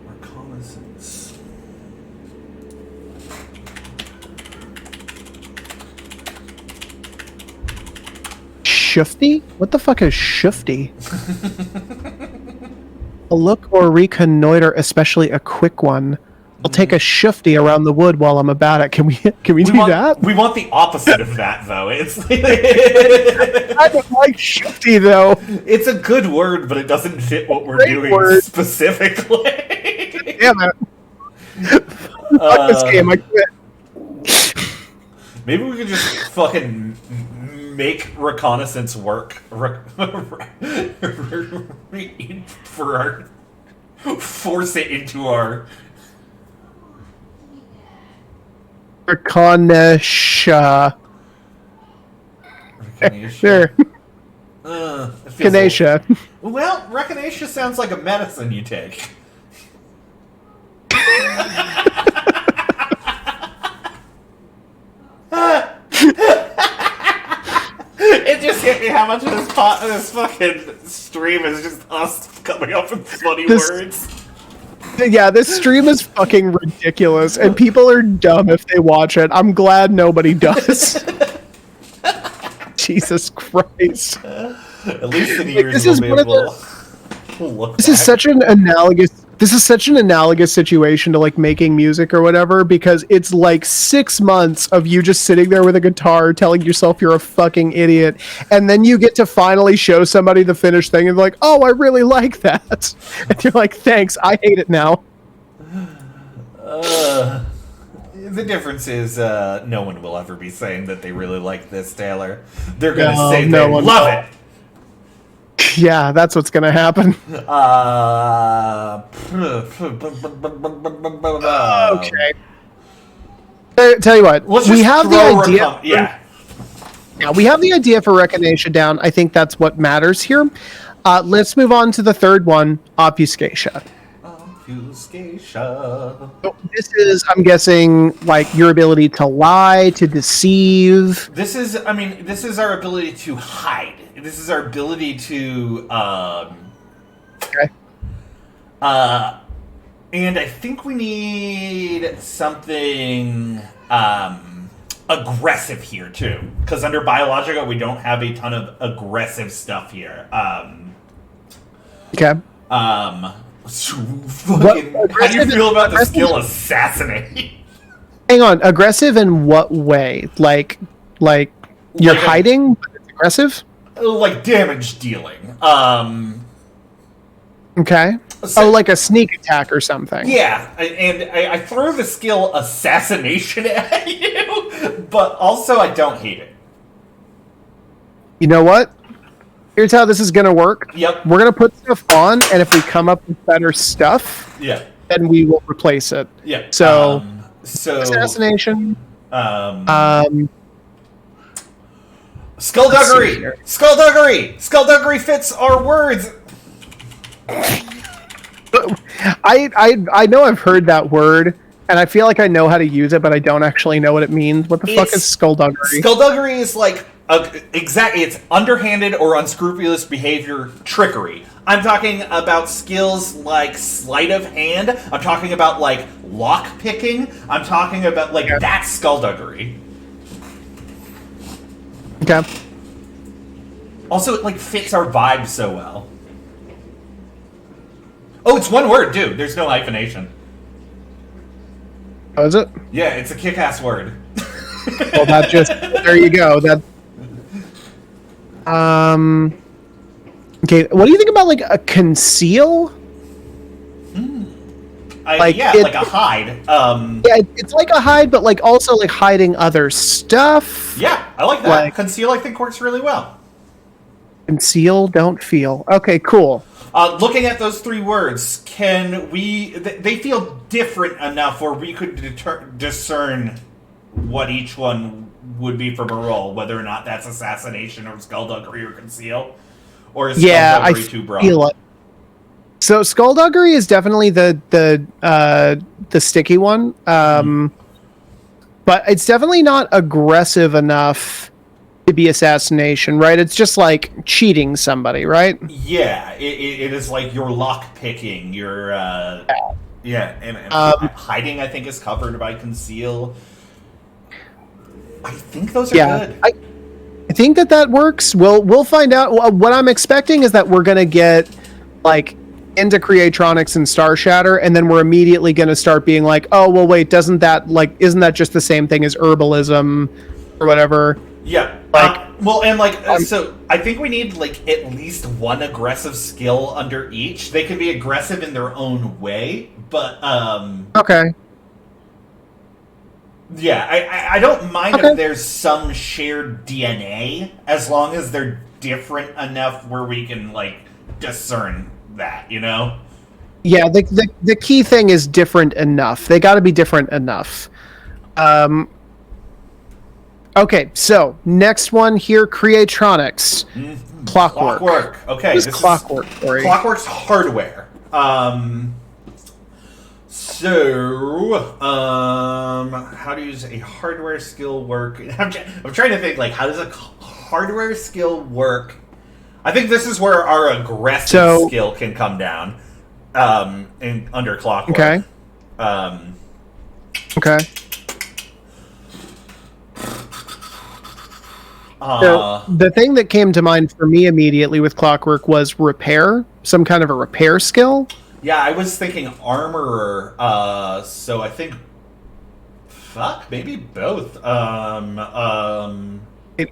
Reconnaissance. Shifty? What the fuck is shifty? A look or reconnoiter, especially a quick one. I'll take a shifty around the wood while I'm about it. Can we do that? We want the opposite of that, though. It's I don't like shifty, though. It's a good word, but it doesn't fit what we're doing specifically. Damn it. Fuck this game, I quit. Maybe we could just fucking make reconnaissance work force it into our Reconnaissance. There. Reconnaissance. Well, reconnaissance sounds like a medicine you take. It just hit me how much of this fucking stream is just us coming up with funny words. Yeah, this stream is fucking ridiculous, and people are dumb if they watch it. I'm glad nobody does. Jesus Christ. At least in years we'll be able to look This is such an analogous situation to, like, making music or whatever, because it's like 6 months of you just sitting there with a guitar telling yourself you're a fucking idiot, and then you get to finally show somebody the finished thing and they're like, oh, I really like that. And you're like, thanks, I hate it now. The difference is no one will ever be saying that they really like this, Taylor. They're going to say they love it. Yeah, that's what's gonna happen. Okay. Tell you what, we have the idea. Yeah, we have the idea for recognition down. I think that's what matters here. Let's move on to the third one, obfuscation. So this is, I'm guessing, like your ability to lie, to deceive. This is our ability to hide. This is our ability to, Okay. And I think we need something, aggressive here, too. Because under Biologica, we don't have a ton of aggressive stuff here. Okay. How do you feel about the skill Assassinate? Hang on, aggressive in what way? Like you're hiding, but it's aggressive? Like damage dealing. Okay. So, like a sneak attack or something. Yeah, and I throw the skill Assassination at you, but also I don't hate it. You know what? Here's how this is going to work. Yep. We're going to put stuff on, and if we come up with better stuff, then we will replace it. Yeah. So assassination. Skullduggery! Skullduggery! Skullduggery fits our words! I know I've heard that word, and I feel like I know how to use it, but I don't actually know what it means. What the fuck is skullduggery? Skullduggery is like Exactly, it's underhanded or unscrupulous behavior, trickery. I'm talking about skills like sleight of hand. I'm talking about like lock picking. I'm talking about like that's skullduggery. Okay. Also, it like fits our vibe so well. Oh, it's one word, dude. There's no hyphenation. Oh, is it? Yeah, it's a kick-ass word. Well, that just there you go. That. Okay, what do you think about like a conceal? Like a hide. Yeah, it's like a hide, but like also like hiding other stuff. Yeah, I like that. Like, conceal, I think, works really well. Conceal, don't feel. Okay, cool. Looking at those three words, can we? They feel different enough where we could discern what each one would be from a role, whether or not that's assassination or skullduggery or conceal, or is skullduggery too broad? Feel it. So skullduggery is definitely the sticky one, but it's definitely not aggressive enough to be assassination, right? It's just like cheating somebody, right? Yeah, it is like you're lock picking, you're and hiding. I think is covered by conceal. I think those are good. I think that works. We'll find out. What I'm expecting is that we're gonna get like into Creatronics and Star Shatter, and then we're immediately gonna start being like, oh well, wait, isn't that just the same thing as herbalism or whatever? Yeah. So I think we need like at least one aggressive skill under each. They can be aggressive in their own way, but okay. Yeah, I don't mind if there's some shared DNA, as long as they're different enough where we can like discern that, you know? Yeah, the key thing is different enough. They got to be different enough. Okay, so next one here, Creatronics. Mm-hmm. Clockwork. Okay, this is Clockwork. Clockwork's hardware. How does a hardware skill work? I'm trying to think, like, how does a hardware skill work? I think this is where our aggressive skill can come down under Clockwork. Okay. Okay. So the thing that came to mind for me immediately with Clockwork was repair, some kind of a repair skill. Yeah, I was thinking armorer, so I think maybe both. An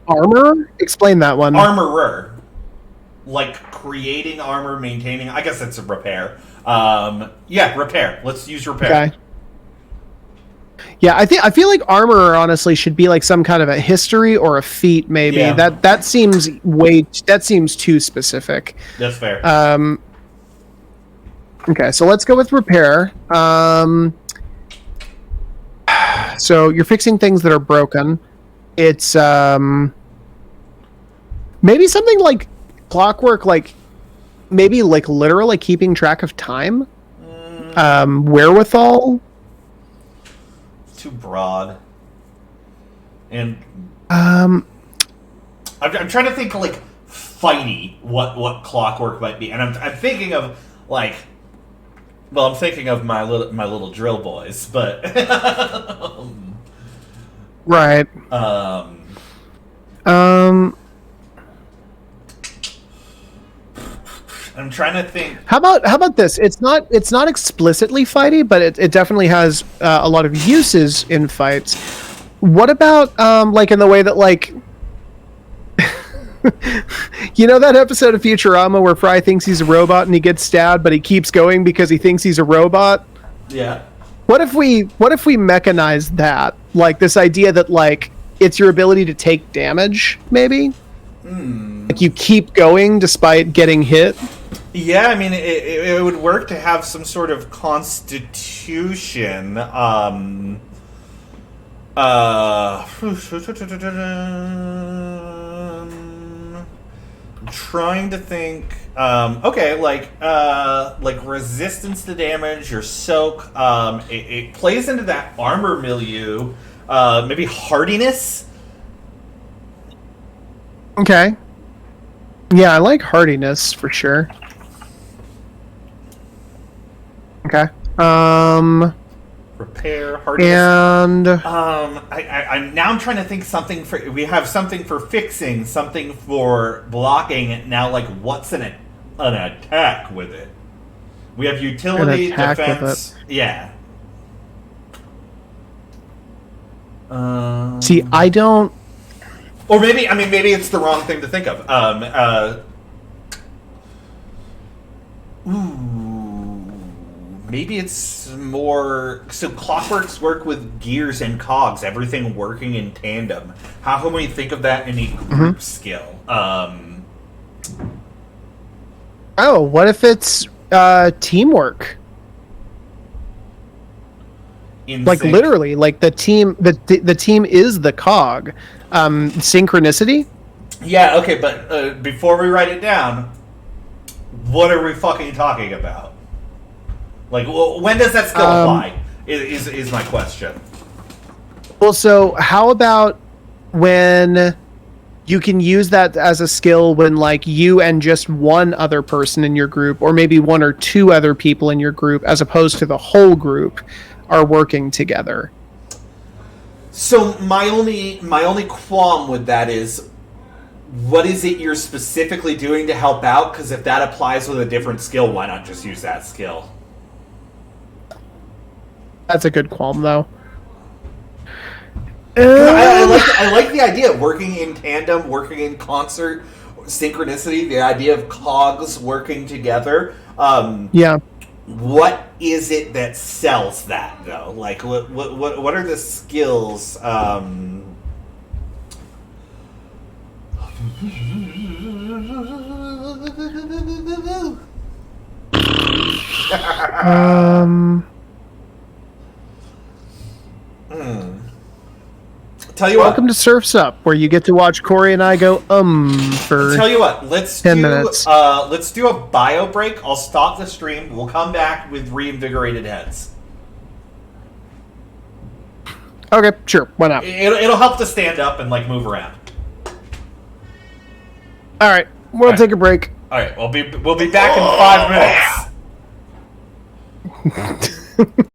armorer? Explain that one. Armorer. Like creating armor, maintaining, I guess it's a repair. Repair. Let's use repair. Okay. Yeah, I feel like armorer honestly should be like some kind of a history or a feat maybe. Yeah. That seems too specific. That's fair. Okay, so let's go with repair. So you're fixing things that are broken. It's maybe something like Clockwork, like maybe like literally keeping track of time. Wherewithal. Too broad. And I'm trying to think like fighty what Clockwork might be, and I'm thinking of like. Well, I'm thinking of my little drill boys, but right. I'm trying to think. How about this? It's not explicitly fighty, but it definitely has a lot of uses in fights. What about like in the way that like you know that episode of Futurama where Fry thinks he's a robot and he gets stabbed, but he keeps going because he thinks he's a robot? Yeah. What if we mechanize that? Like this idea that like it's your ability to take damage, maybe? Like you keep going despite getting hit? Yeah, I mean it would work to have some sort of constitution. Trying to think. Like resistance to damage or soak. It plays into that armor milieu. Maybe hardiness. Okay. Yeah, I like hardiness for sure. Okay. Repair, hardiness. And I'm trying to think something for. We have something for fixing, something for blocking. Now, like, what's an attack with it? We have utility, attack with defense. Yeah. see, I don't. Or maybe it's the wrong thing to think of. Maybe it's more. So clockworks work with gears and cogs, everything working in tandem. How can we think of that in a group skill? Oh, what if it's teamwork? Like Sync. literally, like the team, the team is the cog. Synchronicity. Yeah, okay, but before we write it down, what are we fucking talking about? Like, when does that skill apply? Is my question. Well, so how about when you can use that as a skill when like you and just one other person in your group, or maybe one or two other people in your group, as opposed to the whole group, are working together? So my only qualm with that is, what is it you're specifically doing to help out? Because if that applies with a different skill, why not just use that skill? That's a good qualm, though. I like the idea of working in tandem, working in concert, synchronicity. The idea of cogs working together. Yeah. What is it that sells that though? Like, what are the skills? Tell you Welcome what. to Surfs Up, where you get to watch Corey and I go for Tell you what. Let's 10 do minutes. let's do a bio break. I'll stop the stream. We'll come back with reinvigorated heads. Okay, sure. Why not? It'll help to stand up and like move around. All right, we'll take a break. All right, we'll be back in 5 minutes.